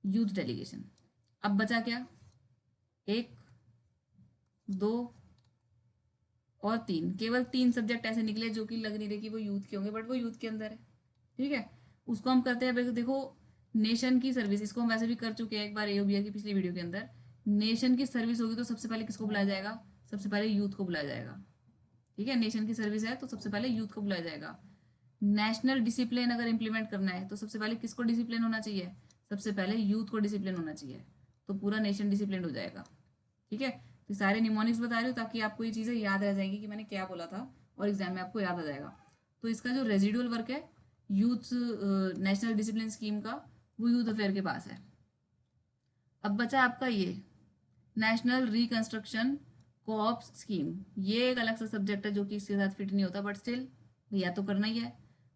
youth delegation. अब बचा क्या, एक, दो और तीन, केवल तीन सब्जेक्ट ऐसे निकले जो कि लग नहीं रहे कि वो यूथ के होंगे, बट वो यूथ के अंदर है, ठीक है। उसको हम करते हैं, देखो नेशन की सर्विस, इसको हम वैसे भी कर चुके हैं एक बार AOBR की पिछली वीडियो के अंदर। नेशन की सर्विस होगी तो सबसे पहले किसको बुलाया जाएगा, सबसे पहले यूथ को बुलाया जाएगा, ठीक है। नेशन की सर्विस है तो सबसे पहले यूथ को बुलाया जाएगा। नेशनल डिसिप्लिन अगर इंप्लीमेंट करना है तो सबसे पहले किसको डिसिप्लिन होना चाहिए, सबसे पहले यूथ को डिसिप्लिन होना चाहिए, तो पूरा नेशन डिसिप्लिन हो जाएगा, ठीक है। तो सारे निमोनिक्स बता रही हूँ ताकि आपको ये चीज़ें याद रह जाएंगी कि मैंने क्या बोला था और एग्जाम में आपको याद आ जाएगा। तो इसका जो रेजिडुअल वर्क है यूथ नेशनल डिसिप्लिन स्कीम का, वो यूथ अफेयर के पास है। अब बचा आपका ये नेशनल रिकंस्ट्रक्शन कॉप्स स्कीम, ये एक अलग सा सब्जेक्ट है जो कि इसके साथ फिट नहीं होता, बट स्टिल भैया तो करना ही है।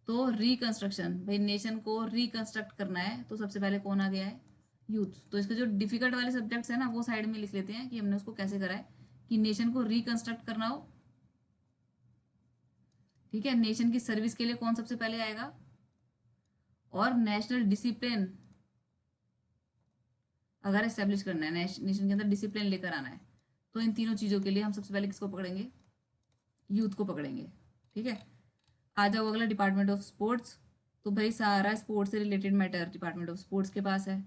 तो रिकंस्ट्रक्शन, भाई नेशन को रिकंस्ट्रक्ट करना है, तो सबसे पहले कौन आ गया है? यूथ। तो इसके जो डिफिकल्ट वाले सब्जेक्ट्स है ना, वो साइड में लिख लेते हैं कि हमने उसको कैसे करा है, कि नेशन को रिकंस्ट्रक्ट करना हो, ठीक है। नेशन की सर्विस के लिए कौन सबसे पहले आएगा, और नेशनल डिसिप्लिन अगर एस्टेब्लिश करना है, नेशन के अंदर डिसिप्लिन लेकर आना है, तो इन तीनों चीज़ों के लिए हम सबसे पहले किसको पकड़ेंगे? यूथ को पकड़ेंगे, ठीक है। आ जाओ अगला, डिपार्टमेंट ऑफ स्पोर्ट्स। तो भाई सारा स्पोर्ट्स से related matter department of sports के पास है।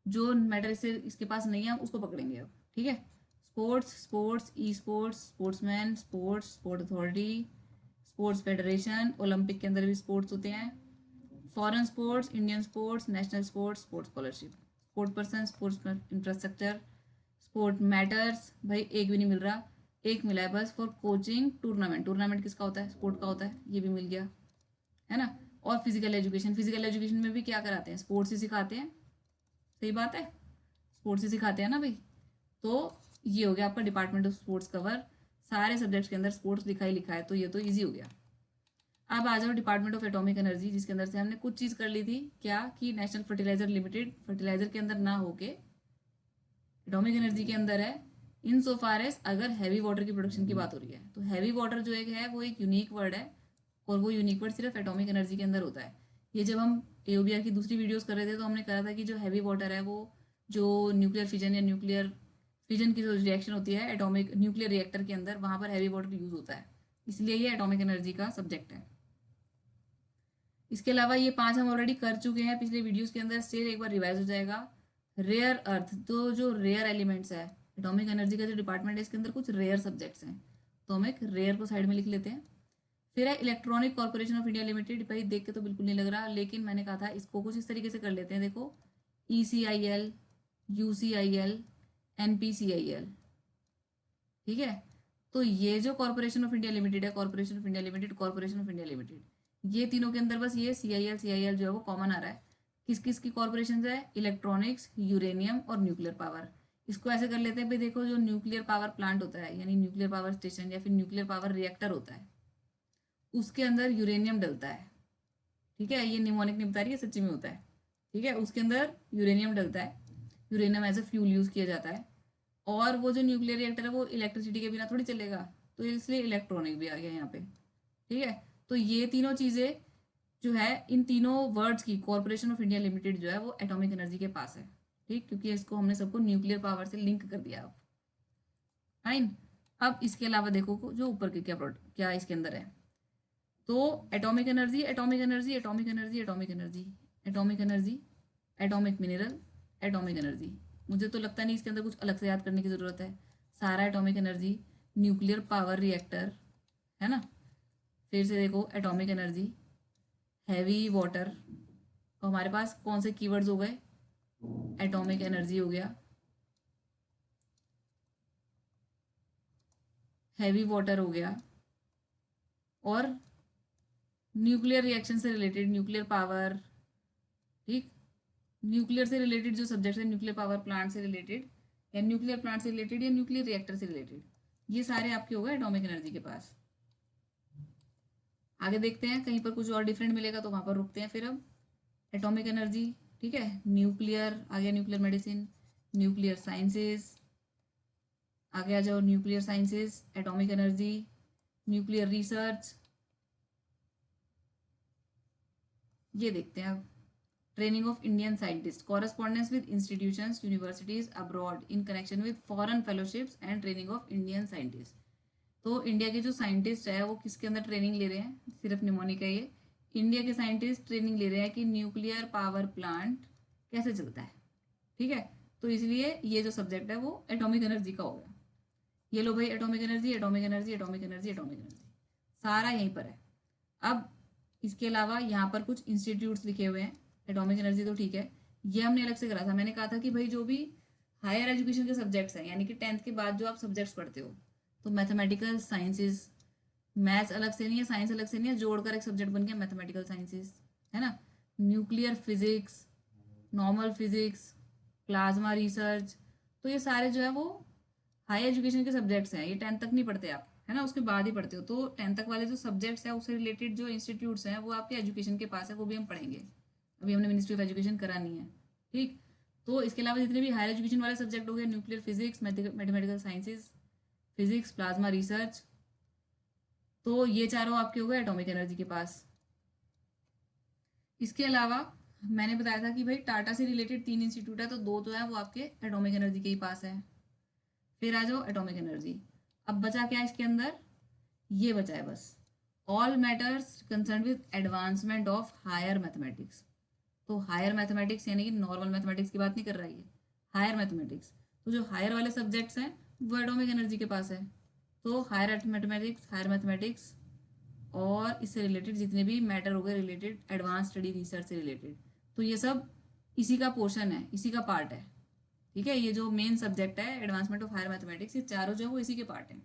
जो मैटर इससे इसके पास नहीं है, हम उसको पकड़ेंगे अब, ठीक है। Sports, sports, e sports, sportsman, sports, sport authority, sports federation, Olympic के अंदर भी स्पोर्ट्स होते हैं, foreign sports, Indian sports, national sports, sports scholarship, sport person, sports infrastructure, sport matters, भाई एक भी नहीं मिल रहा, एक मिला है बस, फॉर कोचिंग टूर्नामेंट। टूर्नामेंट किसका होता है? स्पोर्ट का होता है, ये भी मिल गया, है ना। और फिजिकल एजुकेशन, फिजिकल एजुकेशन में भी क्या कराते हैं? स्पोर्ट्स ही सिखाते हैं, सही बात है, स्पोर्ट्स ही सिखाते हैं ना भाई। तो ये हो गया आपका डिपार्टमेंट ऑफ स्पोर्ट्स कवर, सारे सब्जेक्ट्स के अंदर स्पोर्ट्स लिखा ही लिखा है, तो ये तो ईजी हो गया। अब आ जाओ डिपार्टमेंट ऑफ एटॉमिक एनर्जी, जिसके अंदर से हमने कुछ चीज़ कर ली थी, क्या कि नेशनल फर्टिलाइजर लिमिटेड फर्टिलाइजर के अंदर ना होके एटॉमिक एनर्जी के अंदर है, इन सो फार एज अगर हैवी वाटर की प्रोडक्शन की बात हो रही है। तो हैवी वाटर जो एक है वो एक यूनिक वर्ड है, और वो यूनिक वर्ड सिर्फ एटॉमिक एनर्जी के अंदर होता है। ये जब हम एओबीआर की दूसरी वीडियोस कर रहे थे, तो हमने कहा था कि जो हैवी वाटर है वो जो न्यूक्लियर फिजन या न्यूक्लियर फिजन की जो रिएक्शन होती है एटॉमिक न्यूक्लियर रिएक्टर के अंदर, वहाँ पर हैवी वाटर यूज होता है, इसलिए ये एटॉमिक एनर्जी का सब्जेक्ट है। इसके अलावा ये 5 हम ऑलरेडी कर चुके हैं पिछले वीडियोस के अंदर, स्टिल एक बार रिवाइज हो जाएगा। रेयर अर्थ, तो जो रेयर एलिमेंट्स है, एटॉमिक एनर्जी का जो डिपार्टमेंट है इसके अंदर कुछ रेयर सब्जेक्ट्स हैं, तो हम एक रेयर को साइड में लिख लेते हैं। फिर है electronic corporation of India limited, भाई देख के तो बिल्कुल नहीं लग रहा, लेकिन मैंने कहा था इसको कुछ इस तरीके से कर लेते हैं, देखो ECIL, UCIL, NPCIL, ठीक है। तो ये जो कॉर्पोरेशन ऑफ इंडिया लिमिटेड है, corporation of India limited, corporation of India limited, ये तीनों के अंदर बस ये CIL जो है वो कॉमन आ रहा है। किस किस की कॉर्पोरेशन है? इलेक्ट्रॉनिक्स, यूरेनियम और न्यूक्लियर पावर। इसको ऐसे कर लेते हैं भाई, देखो जो न्यूक्लियर पावर प्लांट होता है, यानी न्यूक्लियर पावर स्टेशन या फिर न्यूक्लियर पावर रिएक्टर होता है, उसके अंदर यूरेनियम डलता है, ठीक है। ये निमोनिक नहीं बता रही है, सच्ची में होता है, ठीक है। उसके अंदर यूरेनियम डलता है, uranium as a fuel use किया जाता है, और वो जो न्यूक्लियर रिएक्टर है वो इलेक्ट्रिसिटी के बिना थोड़ी चलेगा, तो इसलिए इलेक्ट्रॉनिक भी आ गया यहाँ पे, ठीक है। तो ये तीनों चीज़ें जो है, इन तीनों वर्ड्स की कॉर्पोरेशन ऑफ इंडिया लिमिटेड जो है वो एटॉमिक एनर्जी के पास है, ठीक, क्योंकि इसको हमने सबको न्यूक्लियर पावर से लिंक कर दिया अब, फाइन। अब इसके अलावा देखो जो ऊपर के क्या प्रोडक्ट क्या इसके अंदर है, तो atomic energy, atomic energy, atomic energy, atomic energy, atomic energy, atomic mineral, atomic energy. मुझे तो लगता नहीं इसके अंदर कुछ अलग से याद करने की ज़रूरत है, सारा atomic energy, nuclear power reactor, है ना। फिर से देखो एटॉमिक एनर्जी, हैवी वाटर, तो हमारे पास कौन से कीवर्ड्स हो गए? एटॉमिक एनर्जी हो गया, हैवी वाटर हो गया, और न्यूक्लियर रिएक्शन से रिलेटेड न्यूक्लियर पावर, ठीक, न्यूक्लियर से रिलेटेड जो सब्जेक्ट है, न्यूक्लियर पावर प्लांट से रिलेटेड या न्यूक्लियर प्लांट से रिलेटेड या न्यूक्लियर रिएक्टर से रिलेटेड, ये सारे आपके हो गए एटॉमिक एनर्जी के पास। आगे देखते हैं, कहीं पर कुछ और डिफरेंट मिलेगा तो वहां पर रुकते हैं फिर अब। एटॉमिक एनर्जी, ठीक है, न्यूक्लियर आ गया, न्यूक्लियर मेडिसिन, न्यूक्लियर साइंसेज, आगे आ जाओ nuclear sciences, atomic energy, nuclear research, ये देखते हैं अब। Training of Indian scientist, correspondence with institutions universities abroad in connection with foreign fellowships and training of Indian scientist. तो इंडिया के जो साइंटिस्ट है वो किसके अंदर ट्रेनिंग ले रहे हैं? सिर्फ निमोनिक है ये। इंडिया के साइंटिस्ट ट्रेनिंग ले रहे हैं कि न्यूक्लियर पावर प्लांट कैसे चलता है, ठीक है। तो इसलिए ये जो सब्जेक्ट है वो एटॉमिक एनर्जी का हो गया। ये लो भाई, atomic energy, atomic energy, atomic energy, atomic energy, सारा यहीं पर है। अब इसके अलावा यहाँ पर कुछ इंस्टीट्यूट्स लिखे हुए हैं, एटॉमिक एनर्जी तो ठीक है, ये हमने अलग से करा था। मैंने कहा था कि भाई जो भी हायर एजुकेशन के सब्जेक्ट्स हैं, यानी कि 10th के बाद जो आप सब्जेक्ट्स पढ़ते हो, तो मैथमेटिकल साइंसेज, मैथ्स अलग से नहीं है, साइंस अलग से नहीं है, जोड़कर एक सब्जेक्ट बन गया मैथमेटिकल साइंसेज, है ना। Nuclear physics, normal physics, plasma research, तो ये सारे जो है वो हाई एजुकेशन के सब्जेक्ट्स हैं, ये 10th तक नहीं पढ़ते आप, है ना, उसके बाद ही पढ़ते हो। तो 10th तक वाले जो सब्जेक्ट्स हैं उससे रिलेटेड जो इंस्टीट्यूट्स हैं वो आपके एजुकेशन के पास है, वो भी हम पढ़ेंगे। अभी हमने मिनिस्ट्री ऑफ एजुकेशन करानी है, ठीक। तो इसके अलावा जितने भी हायर एजुकेशन वाले सब्जेक्ट हो गए, nuclear physics, mathematical sciences, physics, plasma research, तो ये चारों आपके हो गए एटॉमिक एनर्जी के पास। इसके अलावा मैंने बताया था कि भाई टाटा से रिलेटेड 3 इंस्टीट्यूट है, तो 2 तो है वो आपके एटॉमिक एनर्जी के ही पास है। फिर आ जाओ एटॉमिक एनर्जी। अब बचा क्या इसके अंदर, ये बचा है बस, all matters concern with advancement of higher mathematics. तो हायर मैथमेटिक्स यानी कि नॉर्मल मैथमेटिक्स की बात नहीं कर रहा है ये, हायर मैथमेटिक्स। तो जो हायर वाले सब्जेक्ट्स हैं वो एटॉमिक एनर्जी के पास है। तो हायर मैथमेटिक्स और इससे रिलेटेड जितने भी मैटर हो गए रिलेटेड एडवांस स्टडी रिसर्च से रिलेटेड, तो ये सब इसी का पोर्शन है, इसी का पार्ट है, ठीक है। ये जो मेन सब्जेक्ट है एडवांसमेंट ऑफ हायर मैथमेटिक्स, ये चारों जो है वो इसी के पार्ट है।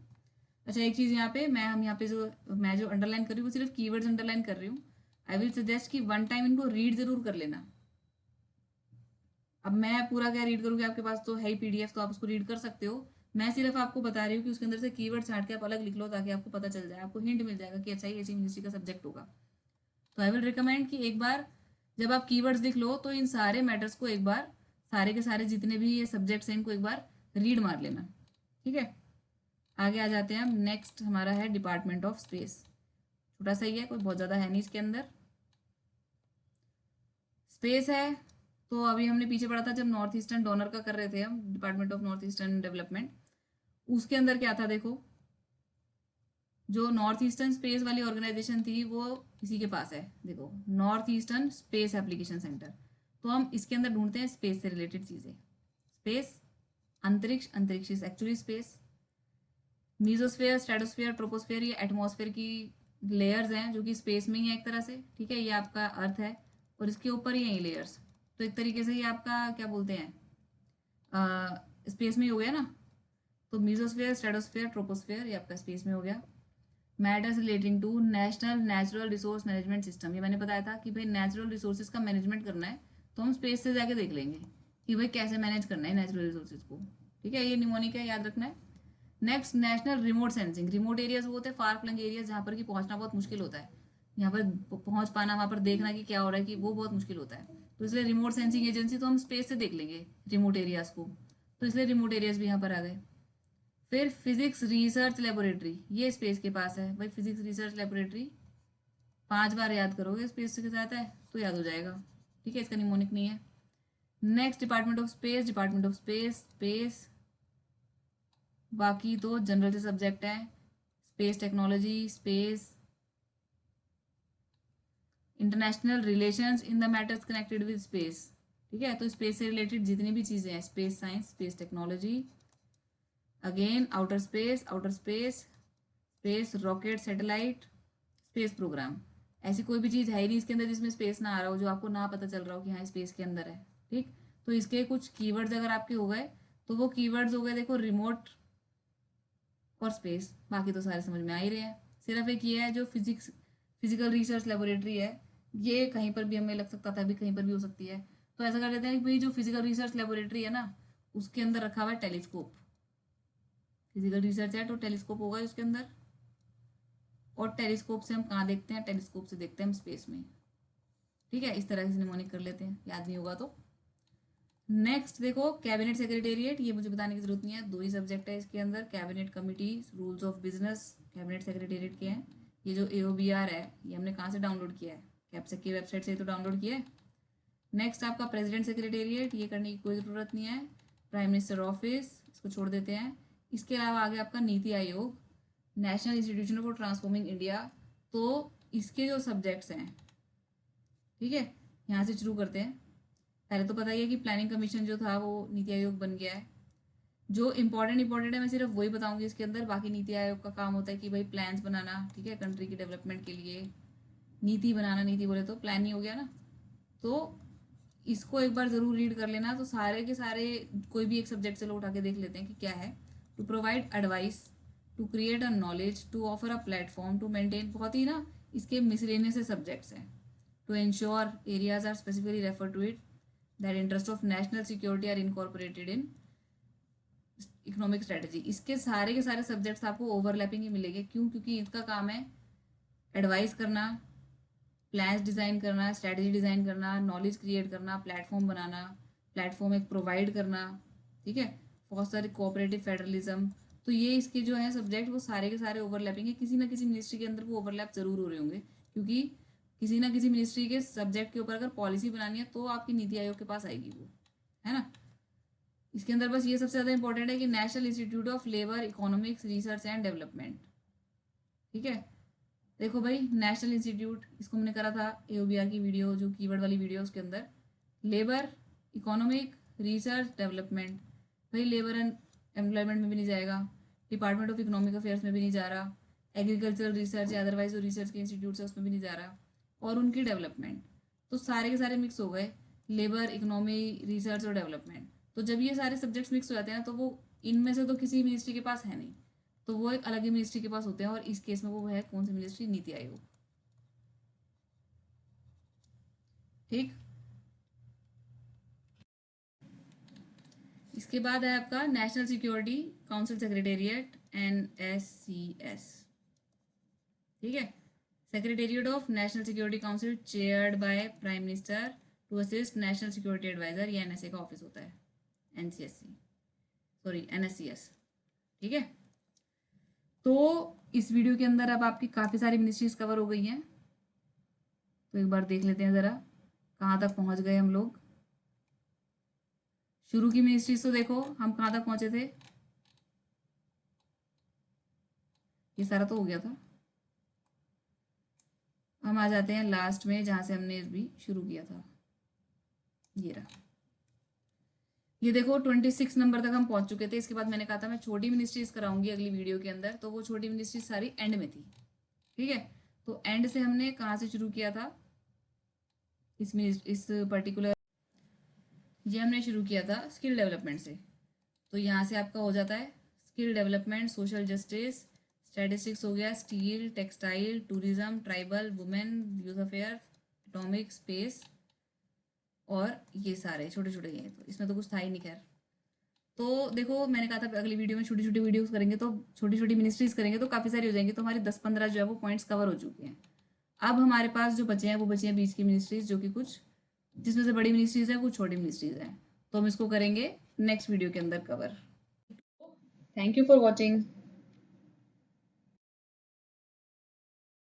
अच्छा एक चीज़ यहाँ पे हम यहाँ पे जो अंडरलाइन कर रही हूँ वो सिर्फ कीवर्ड्स अंडरलाइन कर रही हूँ। आई विल सजेस्ट कि वन टाइम इनको रीड जरूर कर लेना। अब मैं पूरा क्या रीड करूँगी, आपके पास तो है ही पीडीएफ, तो आप उसको रीड कर सकते हो। मैं सिर्फ आपको बता रही हूँ कि उसके अंदर से कीवर्ड छांट के आप अलग लिख लो, ताकि आपको पता चल जाए, आपको हिंट मिल जाएगा कि अच्छा ये इसी मिनिस्ट्री का सब्जेक्ट होगा। तो आई विल रिकमेंड कि एक बार जब आप कीवर्ड्स लिख लो तो इन सारे मैटर्स को एक बार, सारे के सारे जितने भी ये सब्जेक्ट्स हैं इनको एक बार रीड मार लेना, ठीक है। आगे आ जाते हैं हम। नेक्स्ट हमारा है डिपार्टमेंट ऑफ स्पेस। छोटा सा ही है, कोई बहुत ज़्यादा है नहीं इसके अंदर। स्पेस है तो अभी हमने पीछे पढ़ा था जब नॉर्थ ईस्टर्न डोनर का कर रहे थे हम, department of north eastern development, उसके अंदर क्या था देखो, जो नॉर्थ ईस्टर्न स्पेस वाली ऑर्गेनाइजेशन थी वो इसी के पास है, देखो north eastern space application centre. तो हम इसके अंदर ढूंढते हैं स्पेस से रिलेटेड चीज़ें। स्पेस, अंतरिक्ष, अंतरिक्ष is actually space. Mesosphere, stratosphere, troposphere, ये एटमॉस्फेयर की लेयर्स हैं जो कि स्पेस में ही है एक तरह से, ठीक है। ये आपका अर्थ है और इसके ऊपर ही है ये लेयर्स, तो एक तरीके से ये आपका क्या बोलते हैं, स्पेस में ही हो गया ना। तो मीजोस्फेयर, स्ट्रेटोस्फेयर, ट्रोपोस्फेयर, ये आपका स्पेस में हो गया। Matters relating to national natural resource management system, ये मैंने बताया था कि भाई नेचुरल रिसोर्सेज का मैनेजमेंट करना है तो हम स्पेस से जाके देख लेंगे कि भाई कैसे मैनेज करना है नेचुरल रिसोर्सेज को, ठीक है। ये निमोनिक है, याद रखना है। Next national remote sensing. Remote areas वो होते हैं फार फ्लंग एरियाज जहाँ पर कि पहुंचना बहुत मुश्किल होता है, यहाँ पर पहुंच पाना, वहाँ पर देखना कि क्या हो रहा है कि वो बहुत मुश्किल होता है। तो इसलिए रिमोट सेंसिंग एजेंसी, तो हम स्पेस से देख लेंगे रिमोट एरियाज को, तो इसलिए रिमोट एरियाज भी यहाँ पर आ गए। फिर फिजिक्स रिसर्च लेबोरेटरी, ये स्पेस के पास है भाई। फिजिक्स रिसर्च लेबोरेटरी 5 बार याद करोगे स्पेस के साथ है तो याद हो जाएगा, ठीक है, इसका निमोनिक नहीं है। Next department of space. Department of space, space बाकी तो जनरल से सब्जेक्ट है, space technology, space, international relations in the matters connected with space, ठीक है। तो स्पेस से रिलेटेड जितनी भी चीज़ें हैं, space science, space technology, again outer space, space rocket, satellite, space programme. ऐसी कोई भी चीज़ है ही नहीं इसके अंदर जिसमें स्पेस ना आ रहा हो, जो आपको ना पता चल रहा हो कि हाँ स्पेस के अंदर है, ठीक। तो इसके कुछ कीवर्ड्स अगर आपके हो गए तो वो कीवर्ड्स हो गए, देखो रिमोट और स्पेस, बाकी तो सारे समझ में आ ही रहे हैं। सिर्फ एक ये है जो फिजिकल रिसर्च लेबोरेटरी है, ये कहीं पर भी हमें लग सकता था, अभी कहीं पर भी हो सकती है। तो ऐसा कर लेते हैं कि भाई जो फिजिकल रिसर्च लेबोरेटरी है ना, उसके अंदर रखा हुआ है टेलीस्कोप। फिजिकल रिसर्च है तो टेलीस्कोप होगा उसके अंदर, और टेलीस्कोप से हम कहाँ देखते हैं, टेलीस्कोप से देखते हैं हम स्पेस में, ठीक है। इस तरह से निमोनिक कर लेते हैं, याद नहीं होगा तो। नेक्स्ट देखो कैबिनेट सेक्रेटेरिएट, ये मुझे बताने की जरूरत नहीं है, 2 ही सब्जेक्ट है इसके अंदर, cabinet committee, rules of business, cabinet secretariat के हैं। ये जो AOBR है ये हमने कहाँ से डाउनलोड किया है, कैप्सेक की वेबसाइट से तो डाउनलोड किया है। नेक्स्ट आपका प्रेसिडेंट सेक्रेटेरिएट, ये करने की कोई ज़रूरत नहीं है। प्राइम मिनिस्टर ऑफिस, इसको छोड़ देते हैं। इसके अलावा आगे आपका NITI Aayog, national institution for transforming India, तो इसके जो सब्जेक्ट्स हैं, ठीक है, यहाँ से शुरू करते हैं। पहले तो पता ही है कि प्लानिंग कमीशन जो था वो नीति आयोग बन गया है। जो इंपॉर्टेंट है मैं सिर्फ वही बताऊंगी इसके अंदर, बाकी नीति आयोग का काम होता है कि भाई प्लान्स बनाना, ठीक है, कंट्री की डेवलपमेंट के लिए नीति बनाना, नीति बोले तो प्लान ही हो गया ना। तो इसको एक बार ज़रूर रीड कर लेना। तो सारे के सारे कोई भी एक सब्जेक्ट से लो उठा के देख लेते हैं कि क्या है। To provide advice, to create a knowledge, to offer a platform, to maintain, बहुत ही ना इसके मिसलेनियस से सब्जेक्ट्स हैं। To ensure areas are specifically refer to it that interest of national security are incorporated in, economic strategy, इसके सारे के सारे सब्जेक्ट्स आपको ओवरलैपिंग ही मिलेंगे। क्यों? क्योंकि इसका काम है एडवाइस करना, प्लान्स डिज़ाइन करना, स्ट्रेटजी डिज़ाइन करना, नॉलेज क्रिएट करना, प्लेटफॉर्म बनाना, प्लेटफॉर्म एक प्रोवाइड करना, ठीक है, फॉस्टर कोऑपरेटिव फेडरलिज्म। तो ये इसके जो है सब्जेक्ट वो सारे के सारे ओवरलैपिंग है, किसी ना किसी मिनिस्ट्री के अंदर वो ओवरलैप जरूर हो रहे होंगे, क्योंकि किसी ना किसी मिनिस्ट्री के सब्जेक्ट के ऊपर अगर पॉलिसी बनानी है तो आपकी नीति आयोग के पास आएगी वो, है ना। इसके अंदर बस ये सबसे ज़्यादा इंपॉर्टेंट है कि national institute of labour economics research and development, ठीक है। देखो भाई, नेशनल इंस्टीट्यूट, इसको मैंने करा था एओबीआर की वीडियो, जो कीवर्ड वाली वीडियो, उसके अंदर लेबर इकोनॉमिक रिसर्च डेवलपमेंट, भाई लेबर एंड एम्प्लॉयमेंट में भी नहीं जाएगा, डिपार्टमेंट ऑफ इकोनॉमिक अफेयर्स में भी नहीं जा रहा, एग्रीकल्चरल रिसर्च या अदरवाइज जो रिसर्च के इंस्टीट्यूट है उसमें भी नहीं जा रहा, और उनकी डेवलपमेंट, तो सारे के सारे मिक्स हो गए, लेबर इकोनॉमी रिसर्च और डेवलपमेंट। तो जब ये सारे सब्जेक्ट्स मिक्स हो जाते हैं ना, तो वो इनमें से तो किसी मिनिस्ट्री के पास है नहीं, तो वो एक अलग ही मिनिस्ट्री के पास होते हैं, और इस केस में वो है कौन सी मिनिस्ट्री? नीति आयोग, ठीक। इसके बाद है आपका national security council secretariat, NSCS, ठीक है। Secretariat of national security council chaired by prime minister to assist national security adviser, ये NSA का ऑफिस होता है, NSCS, ठीक है। तो इस वीडियो के अंदर अब आपकी काफ़ी सारी मिनिस्ट्रीज कवर हो गई हैं, तो एक बार देख लेते हैं ज़रा कहाँ तक पहुँच गए हम लोग। शुरू की मिनिस्ट्रीज तो देखो हम कहाँ तक पहुँचे थे, ये सारा तो हो गया था। हम आ जाते हैं लास्ट में जहाँ से हमने भी शुरू किया था, ये रहा। ये देखो 26 नंबर तक हम पहुंच चुके थे। इसके बाद मैंने कहा था मैं छोटी मिनिस्ट्रीज कराऊंगी अगली वीडियो के अंदर, तो वो छोटी मिनिस्ट्रीज सारी एंड में थी, ठीक है। तो एंड से हमने कहाँ से शुरू किया था, इस पर्टिकुलर, ये हमने शुरू किया था स्किल डेवलपमेंट से। तो यहाँ से आपका हो जाता है skill development, social justice, statistics हो गया, steel, textile, tourism, tribal, women, youth affair, atomic, space, और ये सारे छोटे छोटे हैं, तो इसमें तो कुछ था ही नहीं खैर। तो देखो मैंने कहा था अगली वीडियो में छोटी छोटी वीडियोस करेंगे, तो छोटी छोटी मिनिस्ट्रीज करेंगे तो काफ़ी सारी हो जाएंगी, तो हमारी 10-15 जो है वो पॉइंट्स कवर हो चुके हैं। अब हमारे पास जो बचे हैं वो बचे हैं बीच की मिनिस्ट्रीज, जो कि कुछ जिसमें से बड़ी मिनिस्ट्रीज है, कुछ छोटी मिनिस्ट्रीज हैं, तो हम इसको करेंगे नेक्स्ट वीडियो के अंदर cover. Thank you for watching.